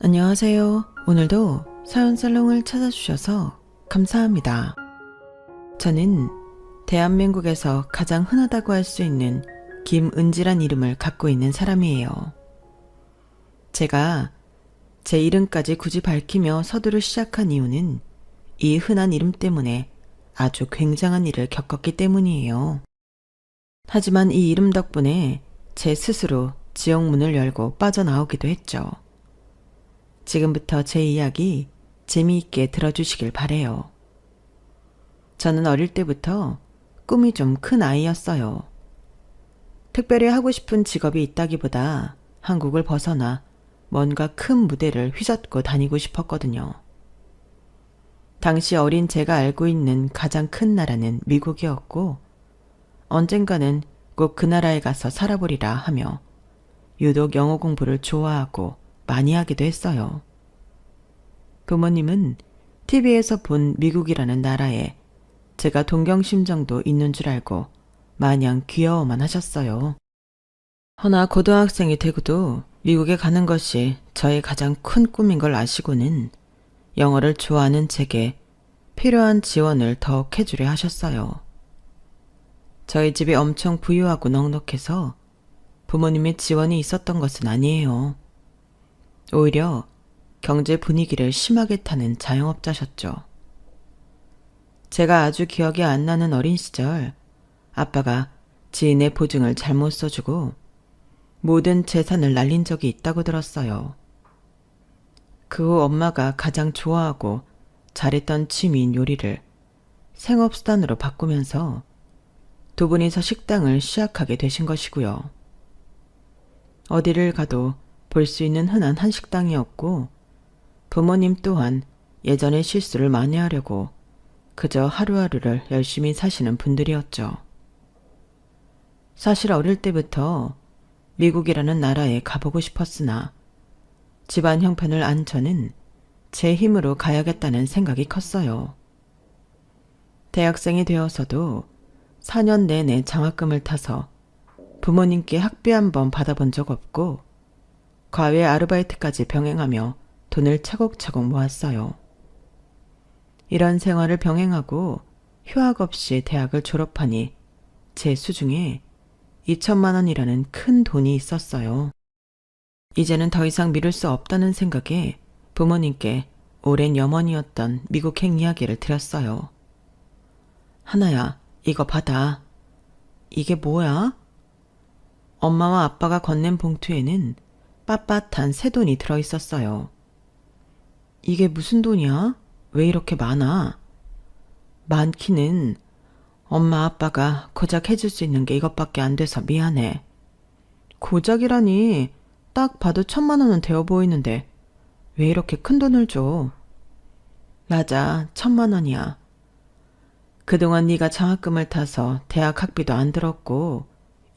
안녕하세요. 오늘도 사연살롱을 찾아주셔서 감사합니다. 저는 대한민국에서 가장 흔하다고 할 수 있는 김은지란 이름을 갖고 있는 사람이에요. 제가 제 이름까지 굳이 밝히며 서두를 시작한 이유는 이 흔한 이름 때문에 아주 굉장한 일을 겪었기 때문이에요. 하지만 이 이름 덕분에 제 스스로 지옥문을 열고 빠져나오기도 했죠. 지금부터 제 이야기 재미있게 들어주시길 바래요. 저는 어릴 때부터 꿈이 좀 큰 아이였어요. 특별히 하고 싶은 직업이 있다기보다 한국을 벗어나 뭔가 큰 무대를 휘젓고 다니고 싶었거든요. 당시 어린 제가 알고 있는 가장 큰 나라는 미국이었고 언젠가는 꼭 그 나라에 가서 살아보리라 하며 유독 영어 공부를 좋아하고 많이 하기도 했어요. 부모님은 TV에서 본 미국이라는 나라에 제가 동경심정도 있는 줄 알고 마냥 귀여워만 하셨어요. 허나 고등학생이 되고도 미국에 가는 것이 저의 가장 큰 꿈인 걸 아시고는 영어를 좋아하는 제게 필요한 지원을 더욱 해주려 하셨어요. 저희 집이 엄청 부유하고 넉넉해서 부모님의 지원이 있었던 것은 아니에요. 오히려 경제 분위기를 심하게 타는 자영업자셨죠. 제가 아주 기억이 안 나는 어린 시절 아빠가 지인의 보증을 잘못 써주고 모든 재산을 날린 적이 있다고 들었어요. 그 후 엄마가 가장 좋아하고 잘했던 취미인 요리를 생업수단으로 바꾸면서 두 분이서 식당을 시작하게 되신 것이고요. 어디를 가도 볼 수 있는 흔한 한식당이었고 부모님 또한 예전의 실수를 만회하려고 그저 하루하루를 열심히 사시는 분들이었죠. 사실 어릴 때부터 미국이라는 나라에 가보고 싶었으나 집안 형편을 안 저는 제 힘으로 가야겠다는 생각이 컸어요. 대학생이 되어서도 4년 내내 장학금을 타서 부모님께 학비 한 번 받아본 적 없고 과외 아르바이트까지 병행하며 돈을 차곡차곡 모았어요. 이런 생활을 병행하고 휴학 없이 대학을 졸업하니 제 수중에 2천만 원이라는 큰 돈이 있었어요. 이제는 더 이상 미룰 수 없다는 생각에 부모님께 오랜 염원이었던 미국행 이야기를 드렸어요. 하나야, 이거 받아. 이게 뭐야? 엄마와 아빠가 건넨 봉투에는 빳빳한 새 돈이 들어있었어요. 이게 무슨 돈이야? 왜 이렇게 많아? 많기는 엄마 아빠가 고작 해줄 수 있는 게 이것밖에 안 돼서 미안해. 고작이라니 딱 봐도 1,000만 원은 되어 보이는데 왜 이렇게 큰 돈을 줘? 맞아, 1,000만 원이야. 그동안 네가 장학금을 타서 대학 학비도 안 들었고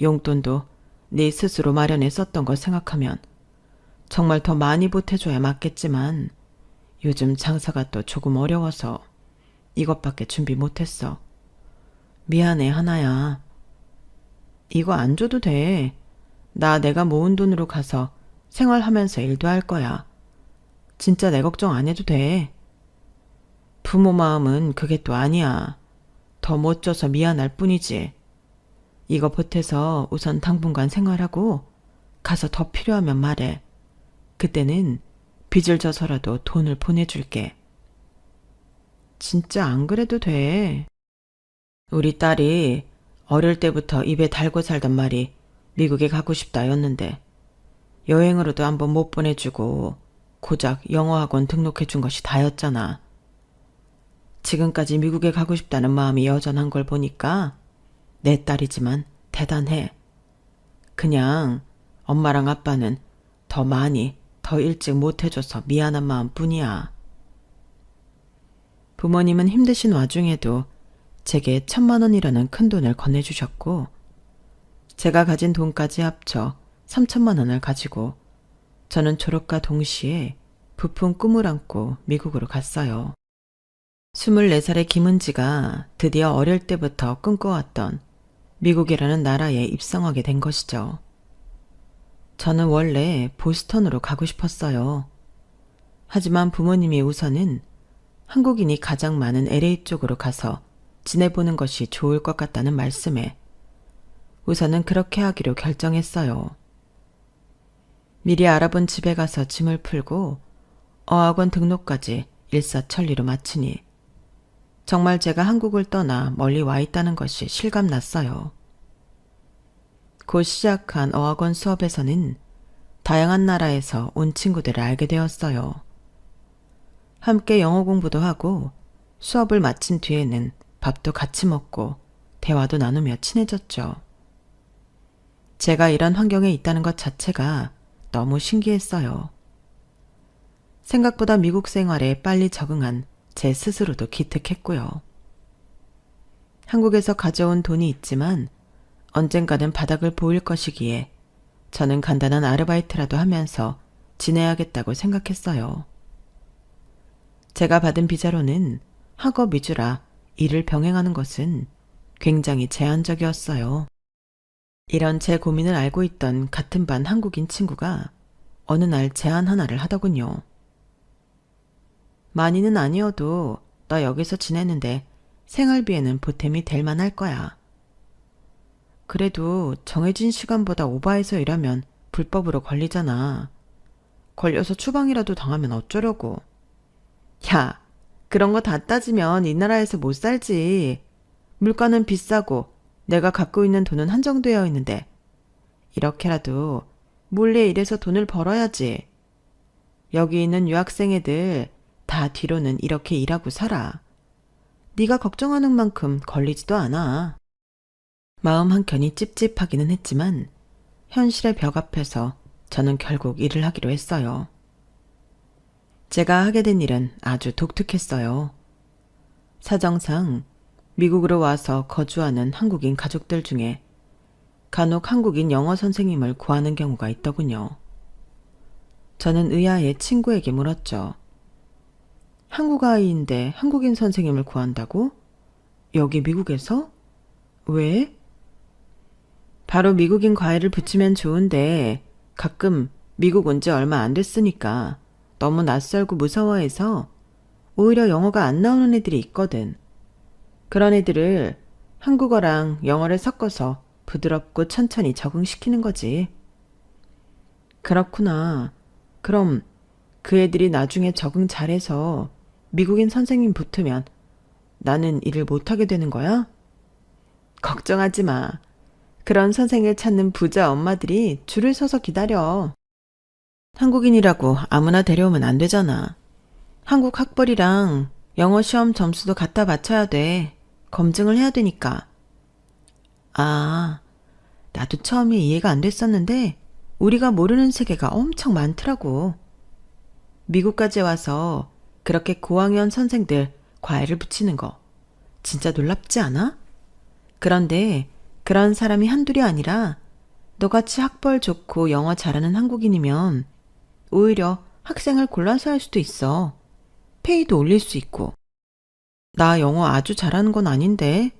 용돈도 네 스스로 마련해 썼던 걸 생각하면 정말 더 많이 보태줘야 맞겠지만 요즘 장사가 또 조금 어려워서 이것밖에 준비 못했어. 미안해, 하나야. 이거 안 줘도 돼. 내가 모은 돈으로 가서 생활하면서 일도 할 거야. 진짜 내 걱정 안 해도 돼. 부모 마음은 그게 또 아니야. 더 못 줘서 미안할 뿐이지. 이거 보태서 우선 당분간 생활하고 가서 더 필요하면 말해. 그때는 빚을 져서라도 돈을 보내줄게. 진짜 안 그래도 돼. 우리 딸이 어릴 때부터 입에 달고 살던 말이 미국에 가고 싶다였는데 여행으로도 한번 못 보내주고 고작 영어학원 등록해준 것이 다였잖아. 지금까지 미국에 가고 싶다는 마음이 여전한 걸 보니까 내 딸이지만 대단해. 그냥 엄마랑 아빠는 더 많이 더 일찍 못해줘서 미안한 마음뿐이야. 부모님은 힘드신 와중에도 제게 1,000만 원이라는 큰 돈을 건네주셨고 제가 가진 돈까지 합쳐 3,000만 원을 가지고 저는 졸업과 동시에 부푼 꿈을 안고 미국으로 갔어요. 24살의 김은지가 드디어 어릴 때부터 꿈꿔왔던 미국이라는 나라에 입성하게 된 것이죠. 저는 원래 보스턴으로 가고 싶었어요. 하지만 부모님이 우선은 한국인이 가장 많은 LA 쪽으로 가서 지내보는 것이 좋을 것 같다는 말씀에 우선은 그렇게 하기로 결정했어요. 미리 알아본 집에 가서 짐을 풀고 어학원 등록까지 일사천리로 마치니 정말 제가 한국을 떠나 멀리 와 있다는 것이 실감났어요. 곧 시작한 어학원 수업에서는 다양한 나라에서 온 친구들을 알게 되었어요. 함께 영어 공부도 하고 수업을 마친 뒤에는 밥도 같이 먹고 대화도 나누며 친해졌죠. 제가 이런 환경에 있다는 것 자체가 너무 신기했어요. 생각보다 미국 생활에 빨리 적응한 제 스스로도 기특했고요. 한국에서 가져온 돈이 있지만 언젠가는 바닥을 보일 것이기에 저는 간단한 아르바이트라도 하면서 지내야겠다고 생각했어요. 제가 받은 비자로는 학업 위주라 일을 병행하는 것은 굉장히 제한적이었어요. 이런 제 고민을 알고 있던 같은 반 한국인 친구가 어느 날 제안 하나를 하더군요. 많이는 아니어도 너 여기서 지내는데 생활비에는 보탬이 될 만할 거야. 그래도 정해진 시간보다 오버해서 일하면 불법으로 걸리잖아. 걸려서 추방이라도 당하면 어쩌려고. 야, 그런 거 다 따지면 이 나라에서 못 살지. 물가는 비싸고 내가 갖고 있는 돈은 한정되어 있는데 이렇게라도 몰래 일해서 돈을 벌어야지. 여기 있는 유학생 애들 다 뒤로는 이렇게 일하고 살아. 네가 걱정하는 만큼 걸리지도 않아. 마음 한켠이 찝찝하기는 했지만 현실의 벽 앞에서 저는 결국 일을 하기로 했어요. 제가 하게 된 일은 아주 독특했어요. 사정상 미국으로 와서 거주하는 한국인 가족들 중에 간혹 한국인 영어 선생님을 구하는 경우가 있더군요. 저는 의아해 친구에게 물었죠. 한국 아이인데 한국인 선생님을 구한다고? 여기 미국에서? 왜? 바로 미국인 과외를 붙이면 좋은데 가끔 미국 온 지 얼마 안 됐으니까 너무 낯설고 무서워해서 오히려 영어가 안 나오는 애들이 있거든. 그런 애들을 한국어랑 영어를 섞어서 부드럽고 천천히 적응시키는 거지. 그렇구나. 그럼 그 애들이 나중에 적응 잘해서 미국인 선생님 붙으면 나는 일을 못하게 되는 거야? 걱정하지 마. 그런 선생을 찾는 부자 엄마들이 줄을 서서 기다려. 한국인이라고 아무나 데려오면 안 되잖아. 한국 학벌이랑 영어 시험 점수도 갖다 바쳐야 돼. 검증을 해야 되니까. 아, 나도 처음에 이해가 안 됐었는데 우리가 모르는 세계가 엄청 많더라고. 미국까지 와서 그렇게 고학년 선생들 과외를 붙이는 거 진짜 놀랍지 않아? 그런데 그런 사람이 한둘이 아니라 너같이 학벌 좋고 영어 잘하는 한국인이면 오히려 학생을 골라서 할 수도 있어. 페이도 올릴 수 있고. 나 영어 아주 잘하는 건 아닌데.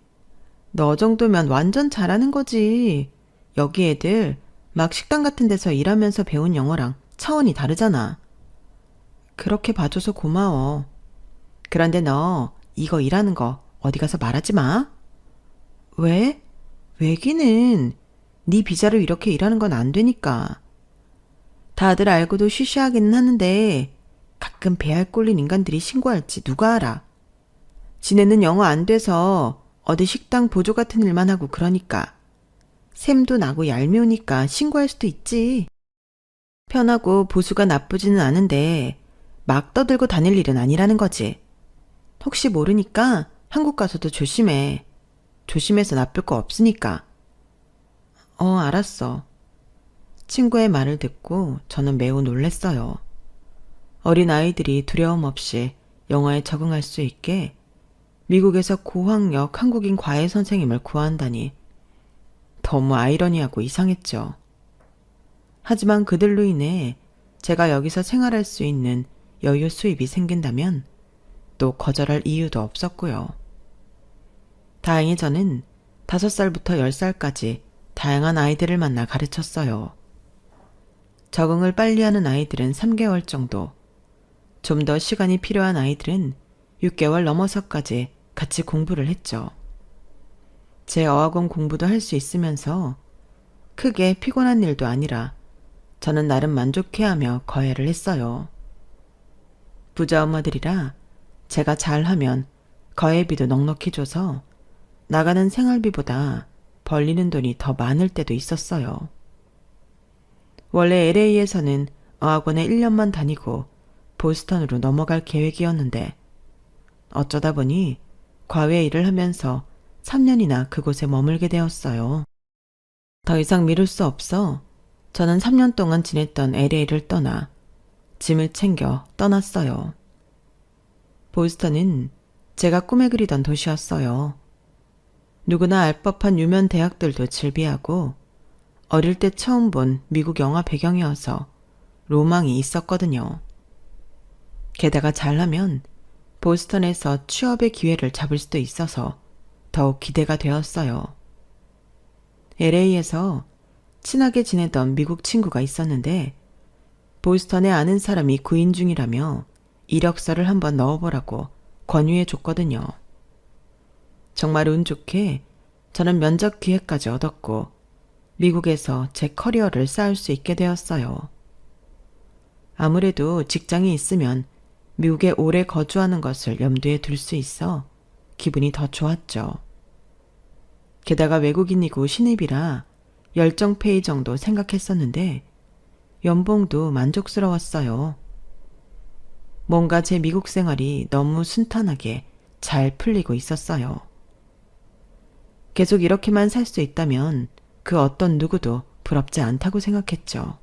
너 정도면 완전 잘하는 거지. 여기 애들 막 식당 같은 데서 일하면서 배운 영어랑 차원이 다르잖아. 그렇게 봐줘서 고마워. 그런데 너 이거 일하는 거 어디 가서 말하지 마. 왜? 왜기는 네 비자로 이렇게 일하는 건 안 되니까. 다들 알고도 쉬쉬하기는 하는데 가끔 배알 꼴린 인간들이 신고할지 누가 알아. 지네는 영어 안 돼서 어디 식당 보조 같은 일만 하고 그러니까. 샘도 나고 얄미우니까 신고할 수도 있지. 편하고 보수가 나쁘지는 않은데 막 떠들고 다닐 일은 아니라는 거지. 혹시 모르니까 한국 가서도 조심해. 조심해서 나쁠 거 없으니까. 알았어. 친구의 말을 듣고 저는 매우 놀랐어요. 어린 아이들이 두려움 없이 영어에 적응할 수 있게 미국에서 고학력 한국인 과외 선생님을 구한다니 너무 아이러니하고 이상했죠. 하지만 그들로 인해 제가 여기서 생활할 수 있는 여유 수입이 생긴다면 또 거절할 이유도 없었고요. 다행히 저는 5살부터 10살까지 다양한 아이들을 만나 가르쳤어요. 적응을 빨리 하는 아이들은 3개월 정도, 좀 더 시간이 필요한 아이들은 6개월 넘어서까지 같이 공부를 했죠. 제 어학원 공부도 할 수 있으면서 크게 피곤한 일도 아니라 저는 나름 만족해하며 거해를 했어요. 부자 엄마들이라 제가 잘하면 거해비도 넉넉히 줘서 나가는 생활비보다 벌리는 돈이 더 많을 때도 있었어요. 원래 LA에서는 어학원에 1년만 다니고 보스턴으로 넘어갈 계획이었는데 어쩌다 보니 과외 일을 하면서 3년이나 그곳에 머물게 되었어요. 더 이상 미룰 수 없어 저는 3년 동안 지냈던 LA를 떠나 짐을 챙겨 떠났어요. 보스턴은 제가 꿈에 그리던 도시였어요. 누구나 알 법한 유명 대학들도 즐비하고 어릴 때 처음 본 미국 영화 배경이어서 로망이 있었거든요. 게다가 잘하면 보스턴에서 취업의 기회를 잡을 수도 있어서 더욱 기대가 되었어요. LA에서 친하게 지내던 미국 친구가 있었는데 보스턴에 아는 사람이 구인 중이라며 이력서를 한번 넣어보라고 권유해 줬거든요. 정말 운 좋게 저는 면접 기회까지 얻었고 미국에서 제 커리어를 쌓을 수 있게 되었어요. 아무래도 직장이 있으면 미국에 오래 거주하는 것을 염두에 둘 수 있어 기분이 더 좋았죠. 게다가 외국인이고 신입이라 열정페이 정도 생각했었는데 연봉도 만족스러웠어요. 뭔가 제 미국 생활이 너무 순탄하게 잘 풀리고 있었어요. 계속 이렇게만 살 수 있다면 그 어떤 누구도 부럽지 않다고 생각했죠.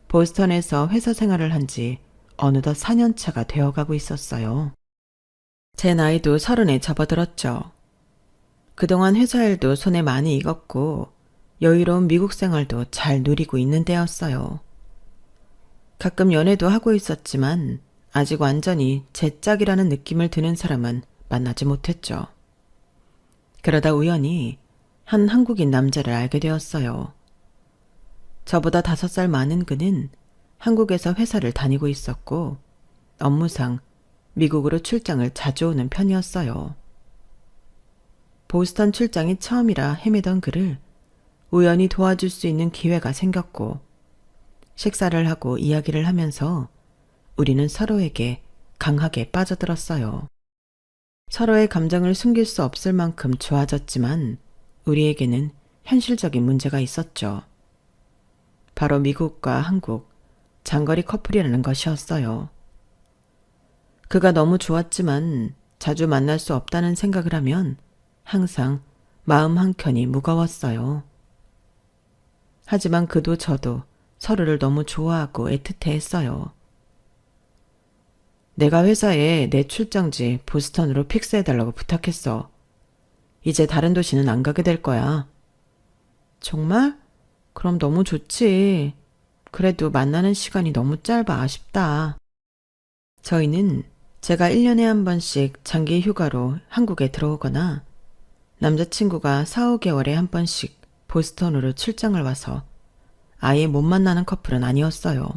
보스턴에서 회사 생활을 한 지 어느덧 4년 차가 되어가고 있었어요. 제 나이도 30에 접어들었죠. 그동안 회사 일도 손에 많이 익었고 여유로운 미국 생활도 잘 누리고 있는 데였어요. 가끔 연애도 하고 있었지만 아직 완전히 제 짝이라는 느낌을 드는 사람은 만나지 못했죠. 그러다 우연히 한 한국인 남자를 알게 되었어요. 저보다 5살 많은 그는 한국에서 회사를 다니고 있었고 업무상 미국으로 출장을 자주 오는 편이었어요. 보스턴 출장이 처음이라 헤매던 그를 우연히 도와줄 수 있는 기회가 생겼고 식사를 하고 이야기를 하면서 우리는 서로에게 강하게 빠져들었어요. 서로의 감정을 숨길 수 없을 만큼 좋아졌지만 우리에게는 현실적인 문제가 있었죠. 바로 미국과 한국, 장거리 커플이라는 것이었어요. 그가 너무 좋았지만 자주 만날 수 없다는 생각을 하면 항상 마음 한켠이 무거웠어요. 하지만 그도 저도 서로를 너무 좋아하고 애틋해했어요. 내가 회사에 내 출장지 보스턴으로 픽스해달라고 부탁했어. 이제 다른 도시는 안 가게 될 거야. 정말? 그럼 너무 좋지. 그래도 만나는 시간이 너무 짧아 아쉽다. 저희는 제가 1년에 한 번씩 장기 휴가로 한국에 들어오거나 남자친구가 4, 5개월에 한 번씩 보스턴으로 출장을 와서 아예 못 만나는 커플은 아니었어요.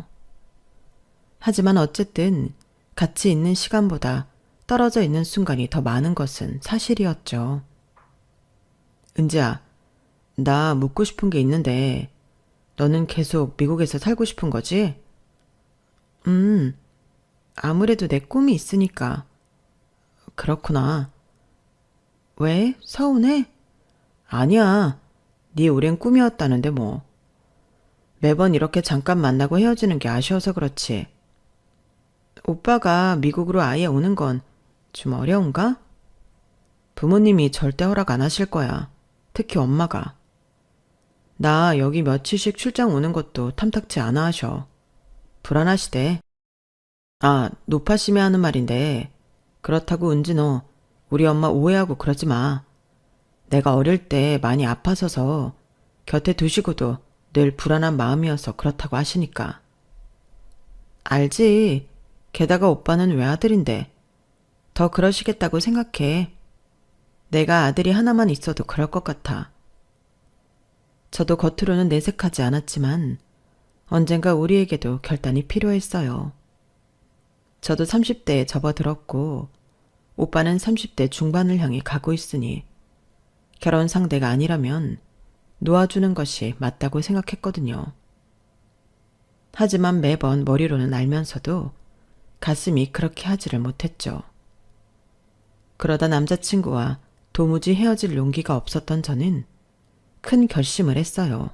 하지만 어쨌든 같이 있는 시간보다 떨어져 있는 순간이 더 많은 것은 사실이었죠. 은지야, 나 묻고 싶은 게 있는데 너는 계속 미국에서 살고 싶은 거지? 아무래도 내 꿈이 있으니까. 그렇구나. 왜? 서운해? 아니야. 네 오랜 꿈이었다는데 뭐. 매번 이렇게 잠깐 만나고 헤어지는 게 아쉬워서 그렇지. 오빠가 미국으로 아예 오는 건 좀 어려운가? 부모님이 절대 허락 안 하실 거야. 특히 엄마가. 나 여기 며칠씩 출장 오는 것도 탐탁치 않아 하셔. 불안하시대. 아, 노파심에 하는 말인데 그렇다고 은지 너 우리 엄마 오해하고 그러지 마. 내가 어릴 때 많이 아파서서 곁에 두시고도 늘 불안한 마음이어서 그렇다고 하시니까. 알지. 게다가 오빠는 외아들인데 더 그러시겠다고 생각해. 내가 아들이 하나만 있어도 그럴 것 같아. 저도 겉으로는 내색하지 않았지만 언젠가 우리에게도 결단이 필요했어요. 저도 30대에 접어들었고 오빠는 30대 중반을 향해 가고 있으니 결혼 상대가 아니라면 놓아주는 것이 맞다고 생각했거든요. 하지만 매번 머리로는 알면서도 가슴이 그렇게 하지를 못했죠. 그러다 남자친구와 도무지 헤어질 용기가 없었던 저는 큰 결심을 했어요.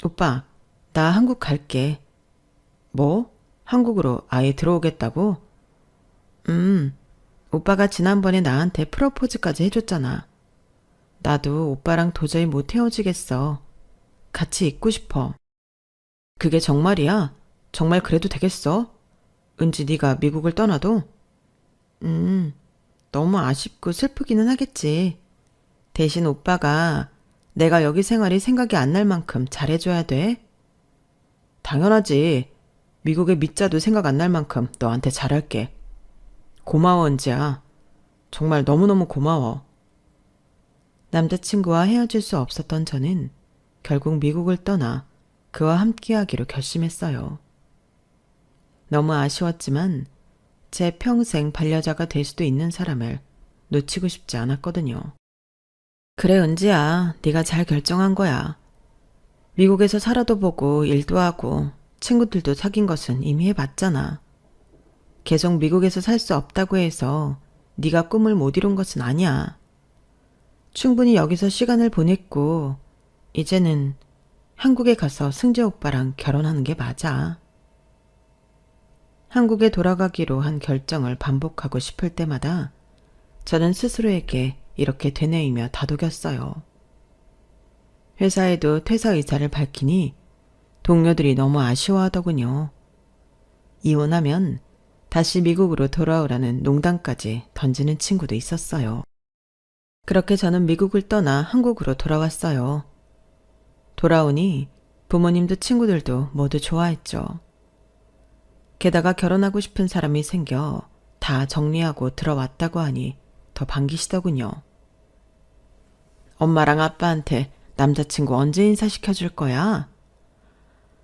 오빠, 나 한국 갈게. 뭐? 한국으로 아예 들어오겠다고? 오빠가 지난번에 나한테 프로포즈까지 해줬잖아. 나도 오빠랑 도저히 못 헤어지겠어. 같이 있고 싶어. 그게 정말이야? 정말 그래도 되겠어? 은지 네가 미국을 떠나도? 너무 아쉽고 슬프기는 하겠지. 대신 오빠가 내가 여기 생활이 생각이 안 날 만큼 잘해줘야 돼. 당연하지. 미국의 밑자도 생각 안 날 만큼 너한테 잘할게. 고마워, 은지야. 정말 너무너무 고마워. 남자친구와 헤어질 수 없었던 저는 결국 미국을 떠나 그와 함께하기로 결심했어요. 너무 아쉬웠지만 제 평생 반려자가 될 수도 있는 사람을 놓치고 싶지 않았거든요. 그래, 은지야. 네가 잘 결정한 거야. 미국에서 살아도 보고 일도 하고 친구들도 사귄 것은 이미 해봤잖아. 계속 미국에서 살 수 없다고 해서 네가 꿈을 못 이룬 것은 아니야. 충분히 여기서 시간을 보냈고 이제는 한국에 가서 승재 오빠랑 결혼하는 게 맞아. 한국에 돌아가기로 한 결정을 반복하고 싶을 때마다 저는 스스로에게 이렇게 되뇌이며 다독였어요. 회사에도 퇴사 의사를 밝히니 동료들이 너무 아쉬워하더군요. 이혼하면 다시 미국으로 돌아오라는 농담까지 던지는 친구도 있었어요. 그렇게 저는 미국을 떠나 한국으로 돌아왔어요. 돌아오니 부모님도 친구들도 모두 좋아했죠. 게다가 결혼하고 싶은 사람이 생겨 다 정리하고 들어왔다고 하니 더 반기시더군요. 엄마랑 아빠한테 남자친구 언제 인사시켜줄 거야?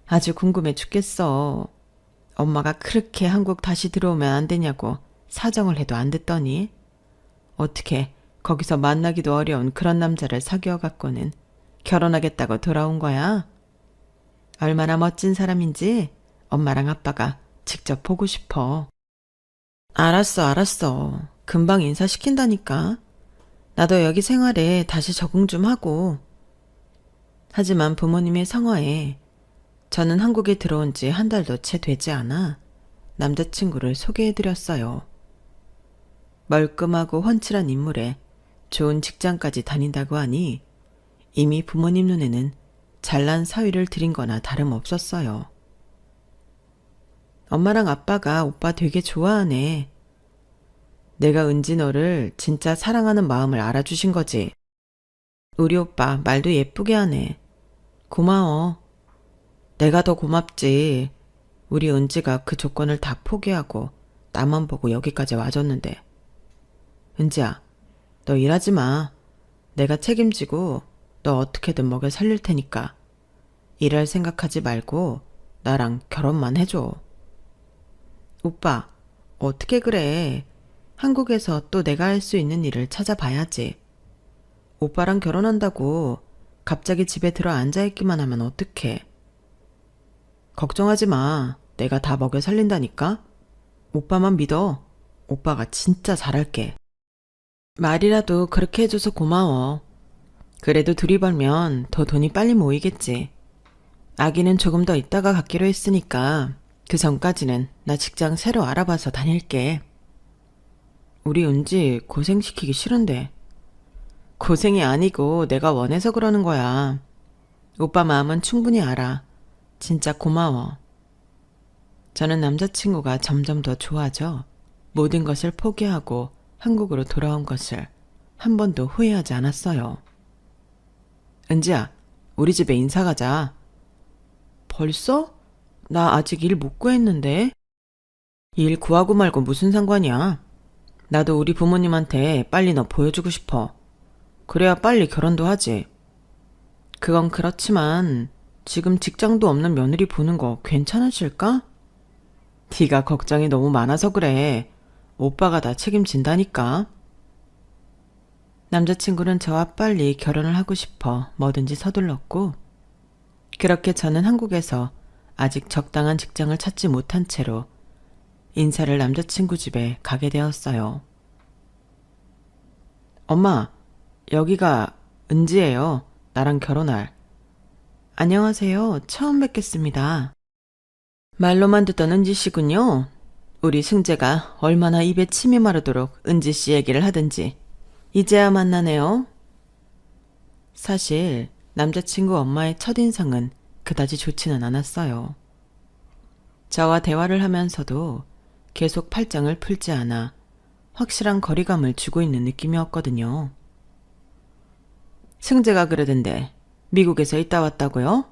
아주 궁금해 죽겠어. 엄마가 그렇게 한국 다시 들어오면 안 되냐고 사정을 해도 안 듣더니 어떻게 거기서 만나기도 어려운 그런 남자를 사귀어 갖고는 결혼하겠다고 돌아온 거야? 얼마나 멋진 사람인지 엄마랑 아빠가 직접 보고 싶어. 알았어. 금방 인사시킨다니까. 나도 여기 생활에 다시 적응 좀 하고. 하지만 부모님의 성화에 저는 한국에 들어온 지 한 달도 채 되지 않아 남자친구를 소개해드렸어요. 멀끔하고 훤칠한 인물에 좋은 직장까지 다닌다고 하니 이미 부모님 눈에는 잘난 사위를 들인 거나 다름없었어요. 엄마랑 아빠가 오빠 되게 좋아하네. 내가 은지 너를 진짜 사랑하는 마음을 알아주신 거지. 우리 오빠 말도 예쁘게 하네. 고마워. 내가 더 고맙지. 우리 은지가 그 조건을 다 포기하고 나만 보고 여기까지 와줬는데. 은지야, 너 일하지 마. 내가 책임지고 너 어떻게든 먹여 살릴 테니까 일할 생각하지 말고 나랑 결혼만 해줘. 오빠, 어떻게 그래. 한국에서 또 내가 할 수 있는 일을 찾아봐야지. 오빠랑 결혼한다고 갑자기 집에 들어 앉아있기만 하면 어떡해. 걱정하지 마. 내가 다 먹여 살린다니까. 오빠만 믿어. 오빠가 진짜 잘할게. 말이라도 그렇게 해줘서 고마워. 그래도 둘이 벌면 더 돈이 빨리 모이겠지. 아기는 조금 더 있다가 갖기로 했으니까 그 전까지는 나 직장 새로 알아봐서 다닐게. 우리 은지 고생시키기 싫은데. 고생이 아니고 내가 원해서 그러는 거야. 오빠 마음은 충분히 알아. 진짜 고마워. 저는 남자친구가 점점 더 좋아져 모든 것을 포기하고 한국으로 돌아온 것을 한 번도 후회하지 않았어요. 은지야, 우리 집에 인사 가자. 벌써? 나 아직 일 못 구했는데. 일 구하고 말고 무슨 상관이야. 나도 우리 부모님한테 빨리 너 보여주고 싶어. 그래야 빨리 결혼도 하지. 그건 그렇지만 지금 직장도 없는 며느리 보는 거 괜찮으실까? 네가 걱정이 너무 많아서 그래. 오빠가 다 책임진다니까. 남자친구는 저와 빨리 결혼을 하고 싶어 뭐든지 서둘렀고, 그렇게 저는 한국에서 아직 적당한 직장을 찾지 못한 채로 인사를 남자친구 집에 가게 되었어요. 엄마, 여기가 은지예요. 나랑 결혼할. 안녕하세요. 처음 뵙겠습니다. 말로만 듣던 은지 씨군요. 우리 승재가 얼마나 입에 침이 마르도록 은지 씨 얘기를 하든지 이제야 만나네요. 사실 남자친구 엄마의 첫인상은 그다지 좋지는 않았어요. 저와 대화를 하면서도 계속 팔짱을 풀지 않아 확실한 거리감을 주고 있는 느낌이었거든요. 승재가 그러던데 미국에서 있다 왔다고요?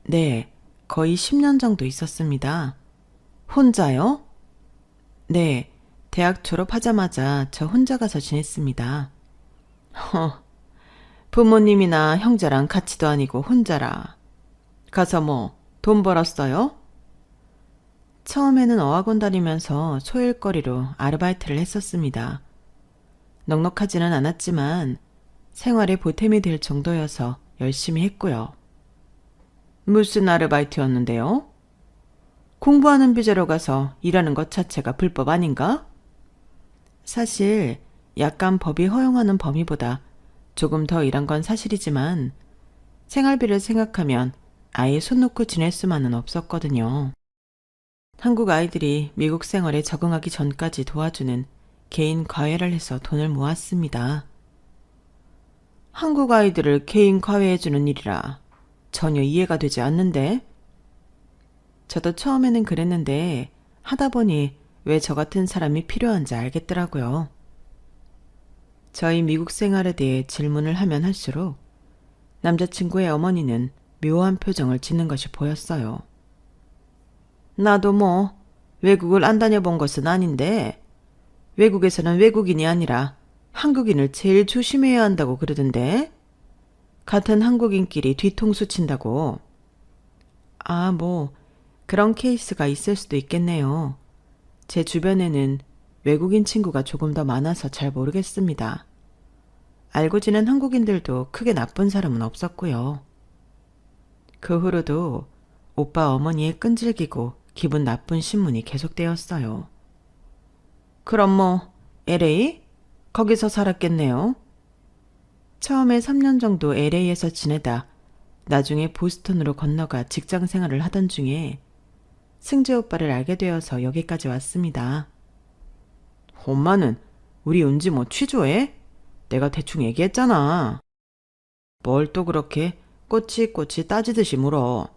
네, 거의 10년 정도 있었습니다. 혼자요? 네, 대학 졸업하자마자 저 혼자 가서 지냈습니다. 부모님이나 형제랑 같이도 아니고 혼자라. 가서 뭐 돈 벌었어요? 처음에는 어학원 다니면서 소일거리로 아르바이트를 했었습니다. 넉넉하지는 않았지만 생활에 보탬이 될 정도여서 열심히 했고요. 무슨 아르바이트였는데요? 공부하는 비자로 가서 일하는 것 자체가 불법 아닌가? 사실 약간 법이 허용하는 범위보다 조금 더 일한 건 사실이지만 생활비를 생각하면 아예 손 놓고 지낼 수만은 없었거든요. 한국 아이들이 미국 생활에 적응하기 전까지 도와주는 개인 과외를 해서 돈을 모았습니다. 한국 아이들을 개인 과외해주는 일이라 전혀 이해가 되지 않는데? 저도 처음에는 그랬는데 하다 보니 왜 저 같은 사람이 필요한지 알겠더라고요. 저희 미국 생활에 대해 질문을 하면 할수록 남자친구의 어머니는 묘한 표정을 짓는 것이 보였어요. 나도 뭐 외국을 안 다녀본 것은 아닌데 외국에서는 외국인이 아니라 한국인을 제일 조심해야 한다고 그러던데? 같은 한국인끼리 뒤통수 친다고. 아, 뭐 그런 케이스가 있을 수도 있겠네요. 제 주변에는 외국인 친구가 조금 더 많아서 잘 모르겠습니다. 알고 지낸 한국인들도 크게 나쁜 사람은 없었고요. 그 후로도 오빠 어머니의 끈질기고 기분 나쁜 신문이 계속되었어요. 그럼 뭐 LA? 거기서 살았겠네요. 처음에 3년 정도 LA에서 지내다 나중에 보스턴으로 건너가 직장 생활을 하던 중에 승재 오빠를 알게 되어서 여기까지 왔습니다. 엄마는 우리 은지 뭐 취조해? 내가 대충 얘기했잖아. 뭘 또 그렇게 꼬치꼬치 따지듯이 물어.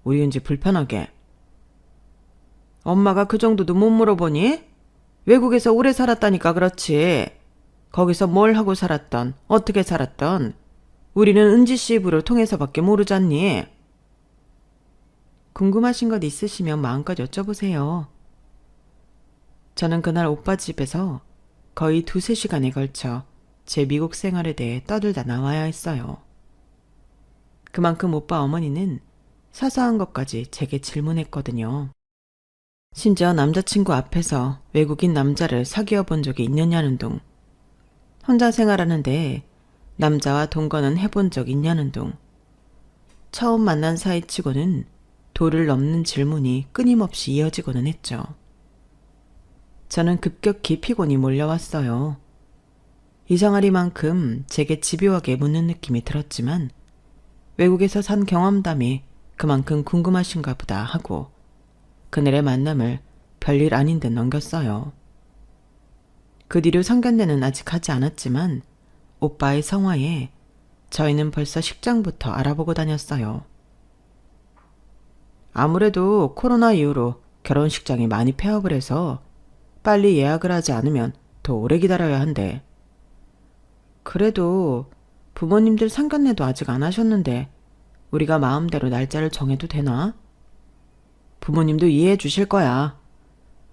우리 은지 불편하게. 엄마가 그 정도도 못 물어보니? 외국에서 오래 살았다니까 그렇지. 거기서 뭘 하고 살았던, 어떻게 살았던 우리는 은지 씨 입으로 통해서밖에 모르잖니. 궁금하신 것 있으시면 마음껏 여쭤보세요. 저는 그날 오빠 집에서 거의 2~3시간에 걸쳐 제 미국 생활에 대해 떠들다 나와야 했어요. 그만큼 오빠 어머니는 사소한 것까지 제게 질문했거든요. 심지어 남자친구 앞에서 외국인 남자를 사귀어 본 적이 있느냐는 둥, 혼자 생활하는데 남자와 동거는 해본 적 있냐는 둥, 처음 만난 사이치고는 도를 넘는 질문이 끊임없이 이어지고는 했죠. 저는 급격히 피곤이 몰려왔어요. 이상하리만큼 제게 집요하게 묻는 느낌이 들었지만 외국에서 산 경험담이 그만큼 궁금하신가 보다 하고 그날의 만남을 별일 아닌 듯 넘겼어요. 그 뒤로 상견례는 아직 하지 않았지만 오빠의 성화에 저희는 벌써 식장부터 알아보고 다녔어요. 아무래도 코로나 이후로 결혼식장이 많이 폐업을 해서 빨리 예약을 하지 않으면 더 오래 기다려야 한대. 그래도 부모님들 상견례도 아직 안 하셨는데 우리가 마음대로 날짜를 정해도 되나? 부모님도 이해해 주실 거야.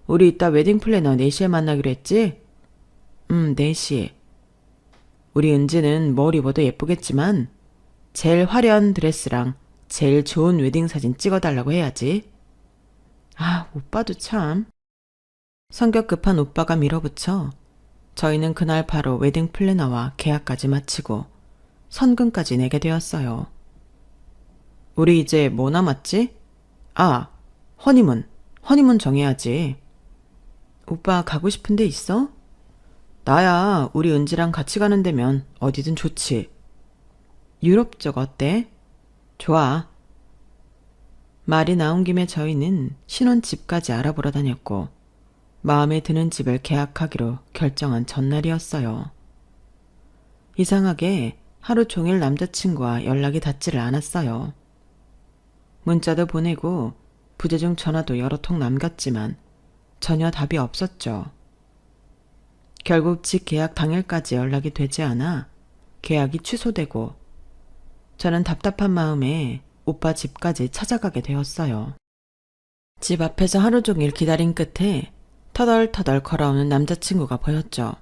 우리 이따 웨딩 플래너 4시에 만나기로 했지? 4시. 우리 은지는 뭘 입어도 예쁘겠지만 제일 화려한 드레스랑 제일 좋은 웨딩 사진 찍어달라고 해야지. 아, 오빠도 참. 성격 급한 오빠가 밀어붙여 저희는 그날 바로 웨딩 플래너와 계약까지 마치고 선금까지 내게 되었어요. 우리 이제 뭐 남았지? 아, 허니문. 허니문 정해야지. 오빠 가고 싶은 데 있어? 나야 우리 은지랑 같이 가는 데면 어디든 좋지. 유럽 쪽 어때? 좋아. 말이 나온 김에 저희는 신혼집까지 알아보러 다녔고 마음에 드는 집을 계약하기로 결정한 전날이었어요. 이상하게 하루 종일 남자친구와 연락이 닿지를 않았어요. 문자도 보내고 부재중 전화도 여러 통 남겼지만 전혀 답이 없었죠. 결국 집 계약 당일까지 연락이 되지 않아 계약이 취소되고 저는 답답한 마음에 오빠 집까지 찾아가게 되었어요. 집 앞에서 하루 종일 기다린 끝에 터덜터덜 걸어오는 남자친구가 보였죠.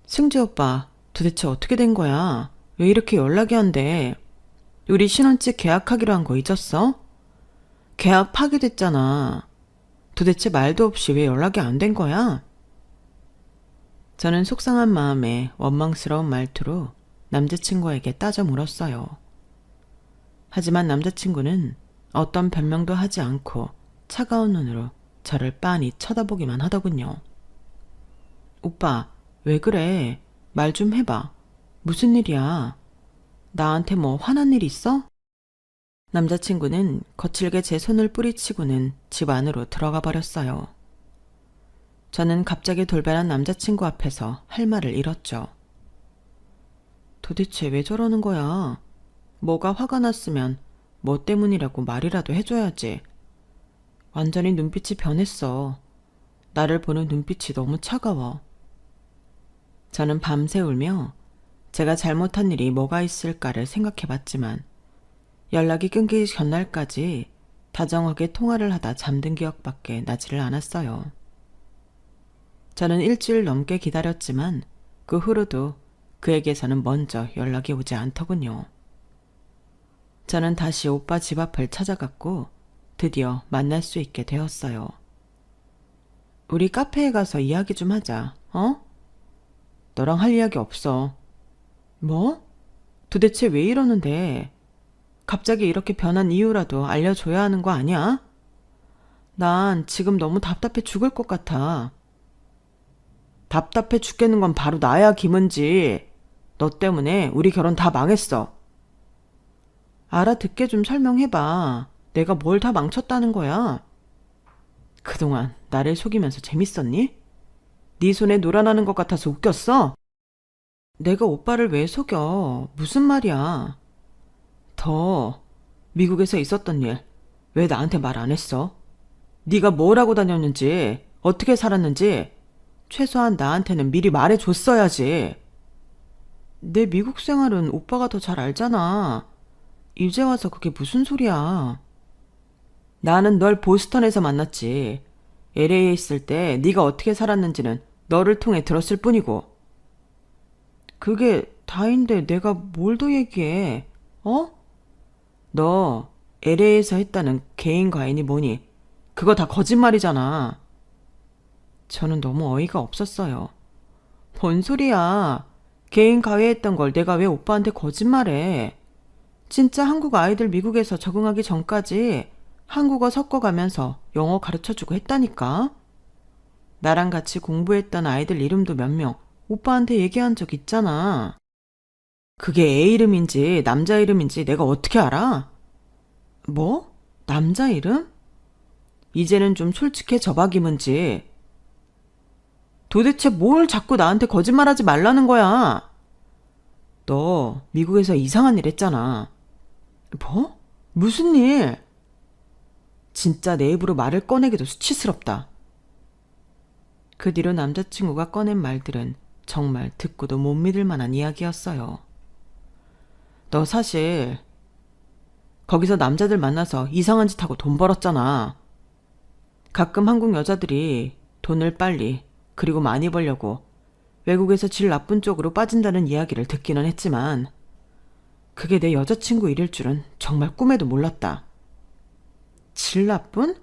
승지 오빠, 도대체 어떻게 된 거야? 왜 이렇게 연락이 안 돼? 우리 신혼집 계약하기로 한 거 잊었어? 계약 파기됐잖아. 도대체 말도 없이 왜 연락이 안 된 거야? 저는 속상한 마음에 원망스러운 말투로 남자친구에게 따져 물었어요. 하지만 남자친구는 어떤 변명도 하지 않고 차가운 눈으로 저를 빤히 쳐다보기만 하더군요. 오빠, 왜 그래? 말 좀 해봐. 무슨 일이야? 나한테 뭐 화난 일 있어? 남자친구는 거칠게 제 손을 뿌리치고는 집 안으로 들어가 버렸어요. 저는 갑자기 돌변한 남자친구 앞에서 할 말을 잃었죠. 도대체 왜 저러는 거야? 뭐가 화가 났으면 뭐 때문이라고 말이라도 해줘야지. 완전히 눈빛이 변했어. 나를 보는 눈빛이 너무 차가워. 저는 밤새 울며 제가 잘못한 일이 뭐가 있을까를 생각해봤지만 연락이 끊기기 전날까지 다정하게 통화를 하다 잠든 기억밖에 나지를 않았어요. 저는 일주일 넘게 기다렸지만 그 후로도 그에게서는 먼저 연락이 오지 않더군요. 저는 다시 오빠 집 앞을 찾아갔고 드디어 만날 수 있게 되었어요. 우리 카페에 가서 이야기 좀 하자, 어? 너랑 할 이야기 없어. 뭐? 도대체 왜 이러는데? 갑자기 이렇게 변한 이유라도 알려줘야 하는 거 아니야? 난 지금 너무 답답해 죽을 것 같아. 답답해 죽겠는 건 바로 나야, 김은지. 너 때문에 우리 결혼 다 망했어. 알아듣게 좀 설명해봐. 내가 뭘 다 망쳤다는 거야? 그동안 나를 속이면서 재밌었니? 네 손에 놀아나는 것 같아서 웃겼어? 내가 오빠를 왜 속여? 무슨 말이야? 더 미국에서 있었던 일 왜 나한테 말 안 했어? 네가 뭘 하고 다녔는지, 어떻게 살았는지 최소한 나한테는 미리 말해줬어야지. 내 미국 생활은 오빠가 더 잘 알잖아. 이제 와서 그게 무슨 소리야. 나는 널 보스턴에서 만났지. LA에 있을 때 네가 어떻게 살았는지는 너를 통해 들었을 뿐이고. 그게 다인데 내가 뭘 더 얘기해? 어? 너 LA에서 했다는 개인 과잉이 뭐니? 그거 다 거짓말이잖아. 저는 너무 어이가 없었어요. 뭔 소리야. 개인 가해했던 걸 내가 왜 오빠한테 거짓말해. 진짜 한국 아이들 미국에서 적응하기 전까지 한국어 섞어가면서 영어 가르쳐주고 했다니까. 나랑 같이 공부했던 아이들 이름도 몇 명 오빠한테 얘기한 적 있잖아. 그게 애 이름인지 남자 이름인지 내가 어떻게 알아? 뭐? 남자 이름? 이제는 좀 솔직해져봐, 김은지. 도대체 뭘 자꾸 나한테 거짓말하지 말라는 거야? 너 미국에서 이상한 일 했잖아. 뭐? 무슨 일? 진짜 내 입으로 말을 꺼내기도 수치스럽다. 그 뒤로 남자친구가 꺼낸 말들은 정말 듣고도 못 믿을 만한 이야기였어요. 너 사실 거기서 남자들 만나서 이상한 짓 하고 돈 벌었잖아. 가끔 한국 여자들이 돈을 빨리 그리고 많이 벌려고 외국에서 질 나쁜 쪽으로 빠진다는 이야기를 듣기는 했지만 그게 내 여자친구 일일 줄은 정말 꿈에도 몰랐다. 질 나쁜?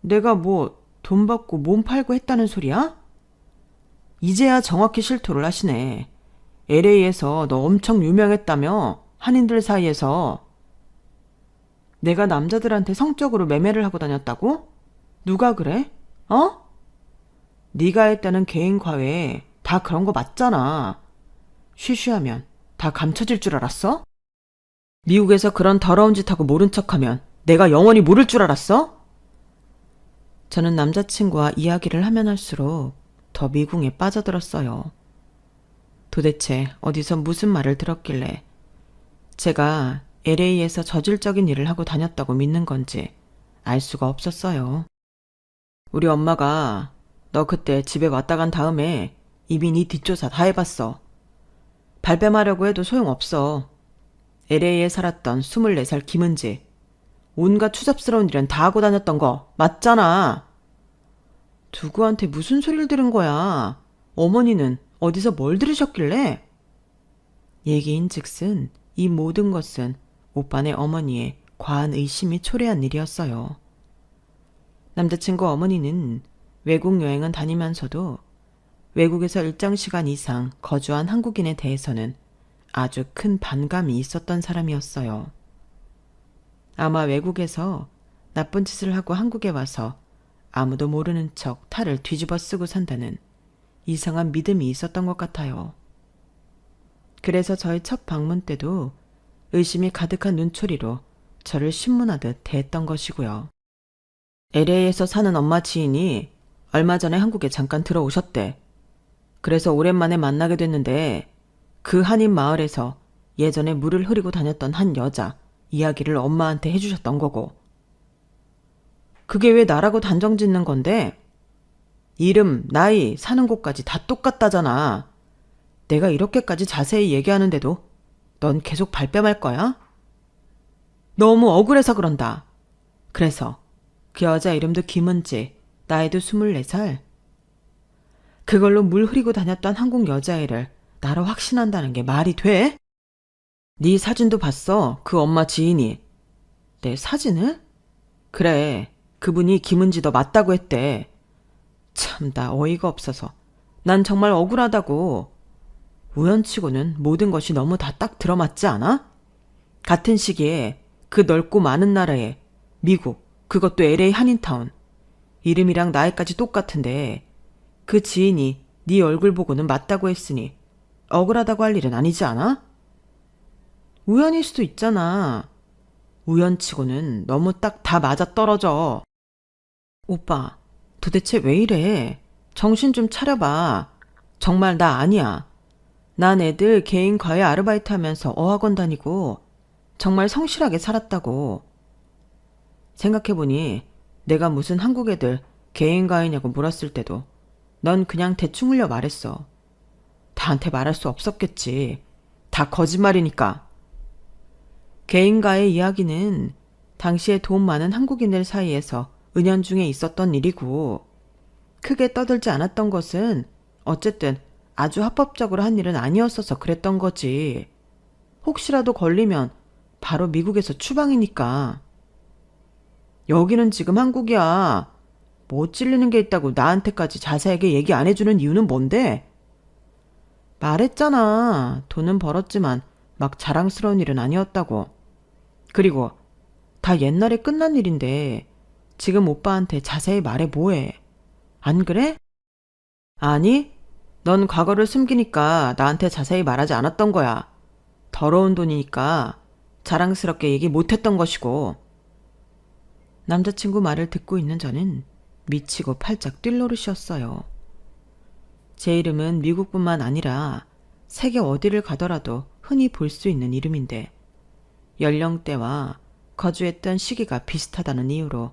내가 뭐 돈 받고 몸 팔고 했다는 소리야? 이제야 정확히 실토를 하시네. LA에서 너 엄청 유명했다며? 한인들 사이에서. 내가 남자들한테 성적으로 매매를 하고 다녔다고? 누가 그래? 어? 네가 했다는 개인 과외 다 그런 거 맞잖아. 쉬쉬하면 다 감춰질 줄 알았어? 미국에서 그런 더러운 짓 하고 모른 척하면 내가 영원히 모를 줄 알았어? 저는 남자친구와 이야기를 하면 할수록 더 미궁에 빠져들었어요. 도대체 어디서 무슨 말을 들었길래 제가 LA에서 저질적인 일을 하고 다녔다고 믿는 건지 알 수가 없었어요. 우리 엄마가 너 그때 집에 왔다 간 다음에 이미 네 뒷조사 다 해봤어. 발뺌하려고 해도 소용없어. LA에 살았던 24살 김은지. 온갖 추잡스러운 일은 다 하고 다녔던 거 맞잖아. 누구한테 무슨 소리를 들은 거야? 어머니는 어디서 뭘 들으셨길래? 얘기인즉슨 이 모든 것은 오빠네 어머니의 과한 의심이 초래한 일이었어요. 남자친구 어머니는 외국 여행은 다니면서도 외국에서 일정 시간 이상 거주한 한국인에 대해서는 아주 큰 반감이 있었던 사람이었어요. 아마 외국에서 나쁜 짓을 하고 한국에 와서 아무도 모르는 척 탈을 뒤집어 쓰고 산다는 이상한 믿음이 있었던 것 같아요. 그래서 저희 첫 방문 때도 의심이 가득한 눈초리로 저를 신문하듯 대했던 것이고요. LA에서 사는 엄마 지인이 얼마 전에 한국에 잠깐 들어오셨대. 그래서 오랜만에 만나게 됐는데 그 한인 마을에서 예전에 물을 흐리고 다녔던 한 여자 이야기를 엄마한테 해주셨던 거고. 그게 왜 나라고 단정 짓는 건데? 이름, 나이, 사는 곳까지 다 똑같다잖아. 내가 이렇게까지 자세히 얘기하는데도 넌 계속 발뺌할 거야? 너무 억울해서 그런다. 그래서 그 여자 이름도 김은지, 나이도 24살. 그걸로 물 흐리고 다녔던 한국 여자애를 나로 확신한다는 게 말이 돼? 네 사진도 봤어, 그 엄마 지인이. 내 사진을? 그래, 그분이 김은지 너 맞다고 했대. 참, 나 어이가 없어서. 난 정말 억울하다고. 우연치고는 모든 것이 너무 다 딱 들어맞지 않아? 같은 시기에 그 넓고 많은 나라에 미국, 그것도 LA 한인타운. 이름이랑 나이까지 똑같은데 그 지인이 네 얼굴 보고는 맞다고 했으니 억울하다고 할 일은 아니지 않아? 우연일 수도 있잖아. 우연치고는 너무 딱 다 맞아떨어져. 오빠, 도대체 왜 이래? 정신 좀 차려봐. 정말 나 아니야. 난 애들 개인 과외 아르바이트 하면서 어학원 다니고 정말 성실하게 살았다고. 생각해보니 내가 무슨 한국 애들 개인 과외냐고 물었을 때도 넌 그냥 대충 흘려 말했어. 다한테 말할 수 없었겠지. 다 거짓말이니까. 개인 과외 이야기는 당시에 돈 많은 한국인들 사이에서 은연중에 있었던 일이고 크게 떠들지 않았던 것은 어쨌든 아주 합법적으로 한 일은 아니었어서 그랬던 거지. 혹시라도 걸리면 바로 미국에서 추방이니까. 여기는 지금 한국이야. 뭐 찔리는 게 있다고 나한테까지 자세하게 얘기 안 해주는 이유는 뭔데? 말했잖아. 돈은 벌었지만 막 자랑스러운 일은 아니었다고. 그리고 다 옛날에 끝난 일인데 지금 오빠한테 자세히 말해 뭐해. 안 그래? 아니, 넌 과거를 숨기니까 나한테 자세히 말하지 않았던 거야. 더러운 돈이니까 자랑스럽게 얘기 못했던 것이고. 남자친구 말을 듣고 있는 저는 미치고 팔짝 뛸 노릇이었어요. 제 이름은 미국뿐만 아니라 세계 어디를 가더라도 흔히 볼 수 있는 이름인데 연령대와 거주했던 시기가 비슷하다는 이유로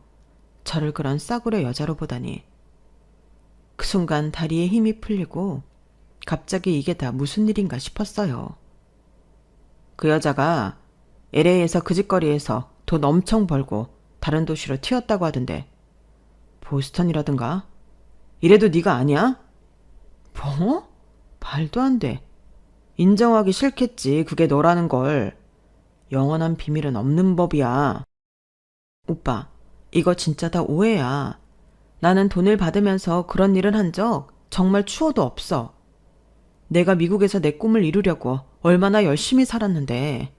저를 그런 싸구려 여자로 보다니. 그 순간 다리에 힘이 풀리고 갑자기 이게 다 무슨 일인가 싶었어요. 그 여자가 LA에서 그 짓거리에서 돈 엄청 벌고 다른 도시로 튀었다고 하던데. 보스턴이라든가? 이래도 네가 아니야? 뭐? 말도 안 돼. 인정하기 싫겠지, 그게 너라는 걸. 영원한 비밀은 없는 법이야. 오빠, 이거 진짜 다 오해야. 나는 돈을 받으면서 그런 일을 한 적 정말 추워도 없어. 내가 미국에서 내 꿈을 이루려고 얼마나 열심히 살았는데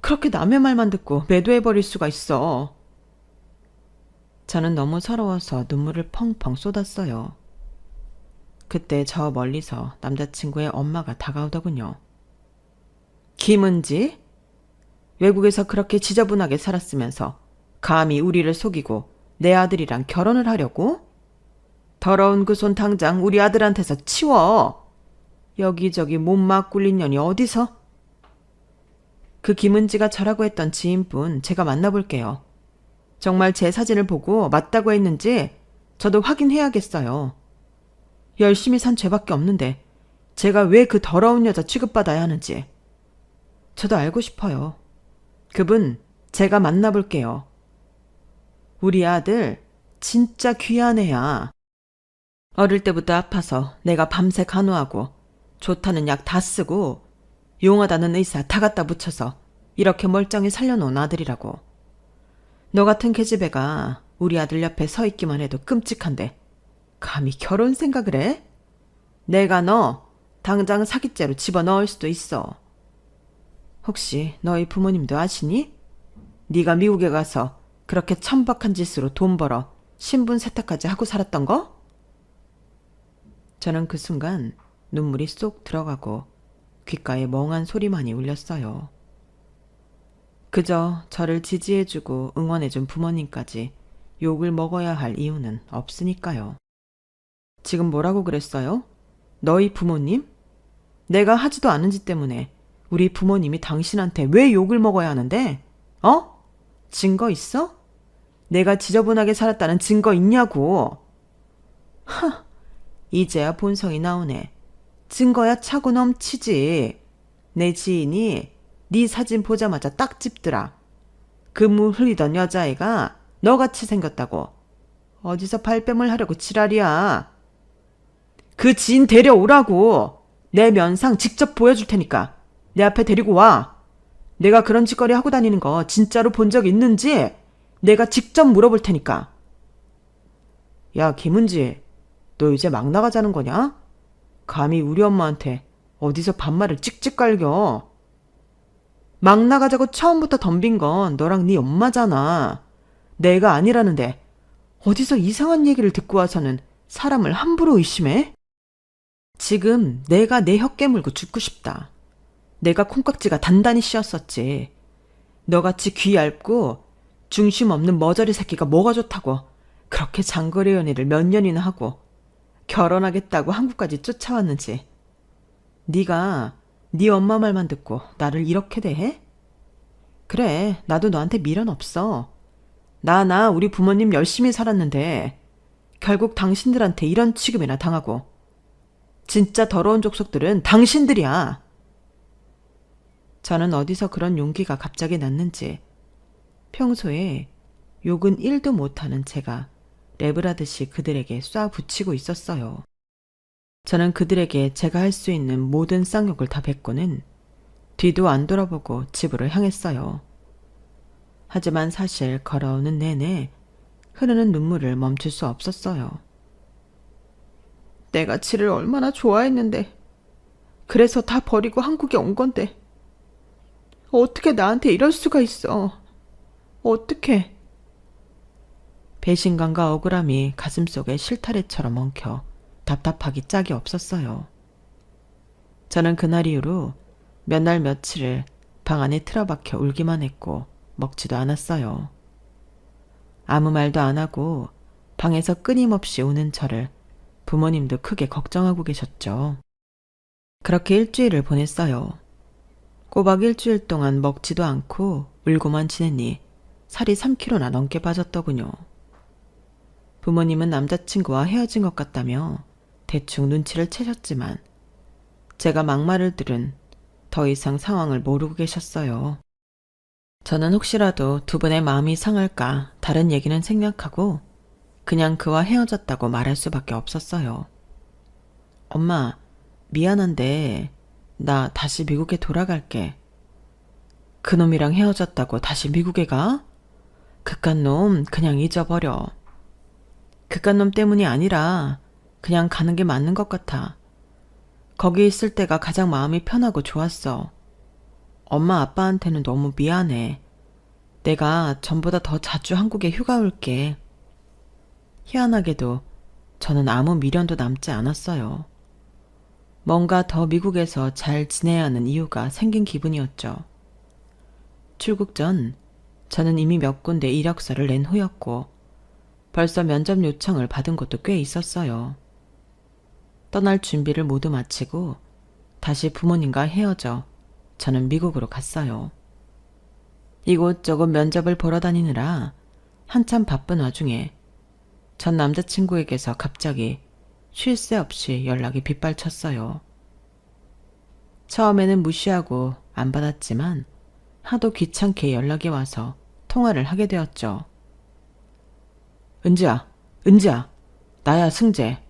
그렇게 남의 말만 듣고 매도해버릴 수가 있어. 저는 너무 서러워서 눈물을 펑펑 쏟았어요. 그때 저 멀리서 남자친구의 엄마가 다가오더군요. 김은지? 외국에서 그렇게 지저분하게 살았으면서 감히 우리를 속이고 내 아들이랑 결혼을 하려고? 더러운 그 손 당장 우리 아들한테서 치워. 여기저기 몸막 굴린 년이 어디서? 그 김은지가 저라고 했던 지인분 제가 만나볼게요. 정말 제 사진을 보고 맞다고 했는지 저도 확인해야겠어요. 열심히 산 죄밖에 없는데 제가 왜 그 더러운 여자 취급받아야 하는지. 저도 알고 싶어요. 그분 제가 만나볼게요. 우리 아들 진짜 귀한 애야. 어릴 때부터 아파서 내가 밤새 간호하고 좋다는 약 다 쓰고 용하다는 의사 다 갖다 붙여서 이렇게 멀쩡히 살려놓은 아들이라고. 너 같은 계집애가 우리 아들 옆에 서 있기만 해도 끔찍한데 감히 결혼 생각을 해? 내가 너 당장 사기죄로 집어넣을 수도 있어. 혹시 너희 부모님도 아시니? 네가 미국에 가서 그렇게 천박한 짓으로 돈 벌어 신분 세탁까지 하고 살았던 거? 저는 그 순간 눈물이 쏙 들어가고 귓가에 멍한 소리만이 울렸어요. 그저 저를 지지해주고 응원해준 부모님까지 욕을 먹어야 할 이유는 없으니까요. 지금 뭐라고 그랬어요? 너희 부모님? 내가 하지도 않은 짓 때문에 우리 부모님이 당신한테 왜 욕을 먹어야 하는데? 어? 증거 있어? 내가 지저분하게 살았다는 증거 있냐고. 하, 이제야 본성이 나오네. 증거야 차고 넘치지. 내 지인이 네 사진 보자마자 딱 집더라. 그물 흘리던 여자애가 너같이 생겼다고. 어디서 발뺌을 하려고 지랄이야. 그 지인 데려오라고. 내 면상 직접 보여줄 테니까 내 앞에 데리고 와. 내가 그런 짓거리 하고 다니는 거 진짜로 본 적 있는지 내가 직접 물어볼 테니까. 야, 김은지, 너 이제 막 나가자는 거냐? 감히 우리 엄마한테 어디서 반말을 찍찍 갈겨. 막 나가자고 처음부터 덤빈 건 너랑 네 엄마잖아. 내가 아니라는데 어디서 이상한 얘기를 듣고 와서는 사람을 함부로 의심해? 지금 내가 내 혀 깨물고 죽고 싶다. 내가 콩깍지가 단단히 씌었었지. 너같이 귀 얇고 중심 없는 머저리 새끼가 뭐가 좋다고 그렇게 장거리 연애를 몇 년이나 하고 결혼하겠다고 한국까지 쫓아왔는지. 네가 네 엄마 말만 듣고 나를 이렇게 대해? 그래, 나도 너한테 미련 없어. 나 우리 부모님 열심히 살았는데 결국 당신들한테 이런 취급이나 당하고. 진짜 더러운 족속들은 당신들이야. 저는 어디서 그런 용기가 갑자기 났는지 평소에 욕은 1도 못하는 제가 랩을 하듯이 그들에게 쏴 붙이고 있었어요. 저는 그들에게 제가 할 수 있는 모든 쌍욕을 다 뱉고는 뒤도 안 돌아보고 집으로 향했어요. 하지만 사실 걸어오는 내내 흐르는 눈물을 멈출 수 없었어요. 내가 지를 얼마나 좋아했는데 그래서 다 버리고 한국에 온 건데 어떻게 나한테 이럴 수가 있어. 어떻게. 배신감과 억울함이 가슴속에 실타래처럼 엉켜 답답하기 짝이 없었어요. 저는 그날 이후로 몇 날 며칠을 방 안에 틀어박혀 울기만 했고 먹지도 않았어요. 아무 말도 안 하고 방에서 끊임없이 우는 저를 부모님도 크게 걱정하고 계셨죠. 그렇게 일주일을 보냈어요. 꼬박 일주일 동안 먹지도 않고 울고만 지내니 살이 3kg나 넘게 빠졌더군요. 부모님은 남자친구와 헤어진 것 같다며 대충 눈치를 채셨지만 제가 막말을 들은 더 이상 상황을 모르고 계셨어요. 저는 혹시라도 두 분의 마음이 상할까 다른 얘기는 생략하고 그냥 그와 헤어졌다고 말할 수밖에 없었어요. 엄마, 미안한데 나 다시 미국에 돌아갈게. 그놈이랑 헤어졌다고 다시 미국에 가? 그깟 놈 그냥 잊어버려. 그깟 놈 때문이 아니라 그냥 가는 게 맞는 것 같아. 거기 있을 때가 가장 마음이 편하고 좋았어. 엄마 아빠한테는 너무 미안해. 내가 전보다 더 자주 한국에 휴가 올게. 희한하게도 저는 아무 미련도 남지 않았어요. 뭔가 더 미국에서 잘 지내야 하는 이유가 생긴 기분이었죠. 출국 전 저는 이미 몇 군데 이력서를 낸 후였고 벌써 면접 요청을 받은 곳도 꽤 있었어요. 떠날 준비를 모두 마치고 다시 부모님과 헤어져 저는 미국으로 갔어요. 이곳저곳 면접을 보러 다니느라 한참 바쁜 와중에 전 남자친구에게서 갑자기 쉴 새 없이 연락이 빗발쳤어요. 처음에는 무시하고 안 받았지만 하도 귀찮게 연락이 와서 통화를 하게 되었죠. 은지야, 나야 승재.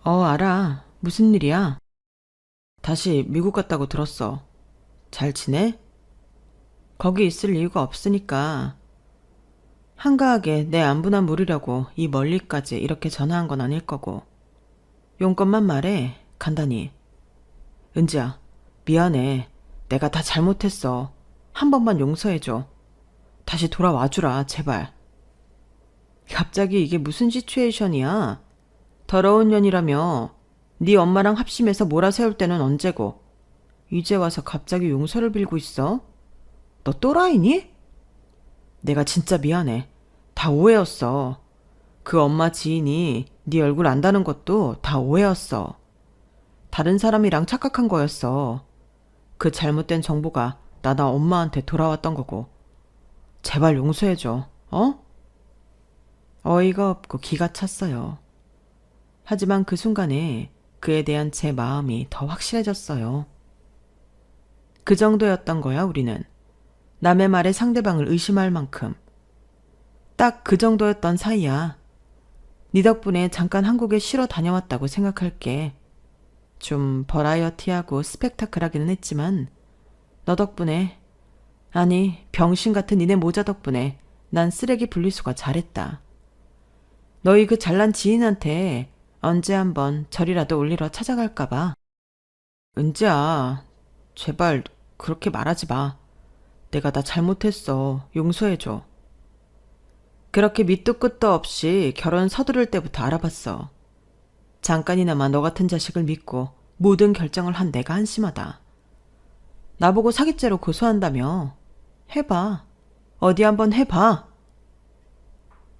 알아. 무슨 일이야? 다시 미국 갔다고 들었어. 잘 지내? 거기 있을 이유가 없으니까. 한가하게 내 안부나 물으려고 이 멀리까지 이렇게 전화한 건 아닐 거고. 용건만 말해, 간단히. 은지야, 미안해. 내가 다 잘못했어. 한 번만 용서해줘. 다시 돌아와주라, 제발. 갑자기 이게 무슨 시츄에이션이야? 더러운 년이라며 네 엄마랑 합심해서 몰아세울 때는 언제고 이제 와서 갑자기 용서를 빌고 있어? 너 또라이니? 내가 진짜 미안해. 다 오해였어. 그 엄마 지인이 네 얼굴 안다는 것도 다 오해였어. 다른 사람이랑 착각한 거였어. 그 잘못된 정보가 나나 엄마한테 돌아왔던 거고. 제발 용서해줘. 어? 어이가 없고 기가 찼어요. 하지만 그 순간에 그에 대한 제 마음이 더 확실해졌어요. 그 정도였던 거야, 우리는. 남의 말에 상대방을 의심할 만큼. 딱 그 정도였던 사이야. 네 덕분에 잠깐 한국에 쉬러 다녀왔다고 생각할게. 좀 버라이어티하고 스펙타클하기는 했지만 너 덕분에, 아니 병신 같은 니네 모자 덕분에 난 쓰레기 분리수거 잘했다. 너희 그 잘난 지인한테 언제 한번 절이라도 올리러 찾아갈까봐. 은지야, 제발 그렇게 말하지 마. 내가 다 잘못했어. 용서해줘. 그렇게 밑도 끝도 없이 결혼 서두를 때부터 알아봤어. 잠깐이나마 너 같은 자식을 믿고 모든 결정을 한 내가 한심하다. 나보고 사기죄로 고소한다며. 해봐. 어디 한번 해봐.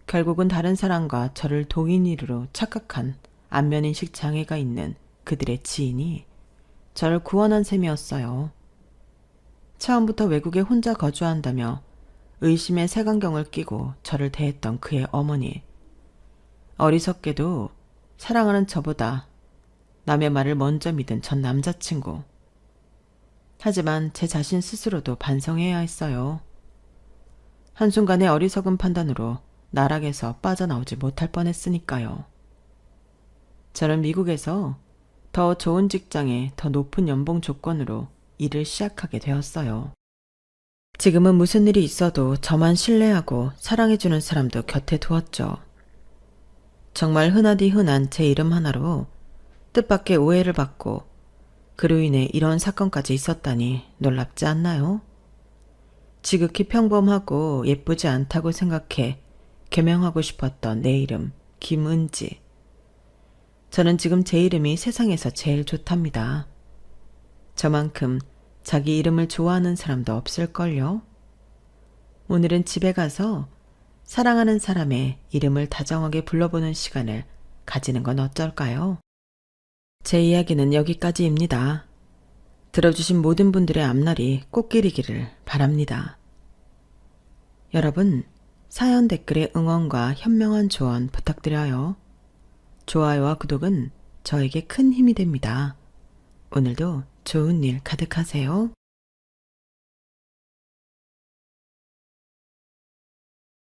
결국은 다른 사람과 저를 동인이로 착각한 안면인식 장애가 있는 그들의 지인이 저를 구원한 셈이었어요. 처음부터 외국에 혼자 거주한다며 의심의 색안경을 끼고 저를 대했던 그의 어머니. 어리석게도 사랑하는 저보다 남의 말을 먼저 믿은 전 남자친구. 하지만 제 자신 스스로도 반성해야 했어요. 한순간의 어리석은 판단으로 나락에서 빠져나오지 못할 뻔했으니까요. 저는 미국에서 더 좋은 직장에 더 높은 연봉 조건으로 일을 시작하게 되었어요. 지금은 무슨 일이 있어도 저만 신뢰하고 사랑해주는 사람도 곁에 두었죠. 정말 흔하디 흔한 제 이름 하나로 뜻밖의 오해를 받고 그로 인해 이런 사건까지 있었다니 놀랍지 않나요? 지극히 평범하고 예쁘지 않다고 생각해 개명하고 싶었던 내 이름 김은지. 저는 지금 제 이름이 세상에서 제일 좋답니다. 저만큼 자기 이름을 좋아하는 사람도 없을걸요? 오늘은 집에 가서 사랑하는 사람의 이름을 다정하게 불러보는 시간을 가지는 건 어떨까요? 제 이야기는 여기까지입니다. 들어주신 모든 분들의 앞날이 꽃길이기를 바랍니다. 여러분, 사연 댓글에 응원과 현명한 조언 부탁드려요. 좋아요와 구독은 저에게 큰 힘이 됩니다. 오늘도 좋은 일 가득하세요.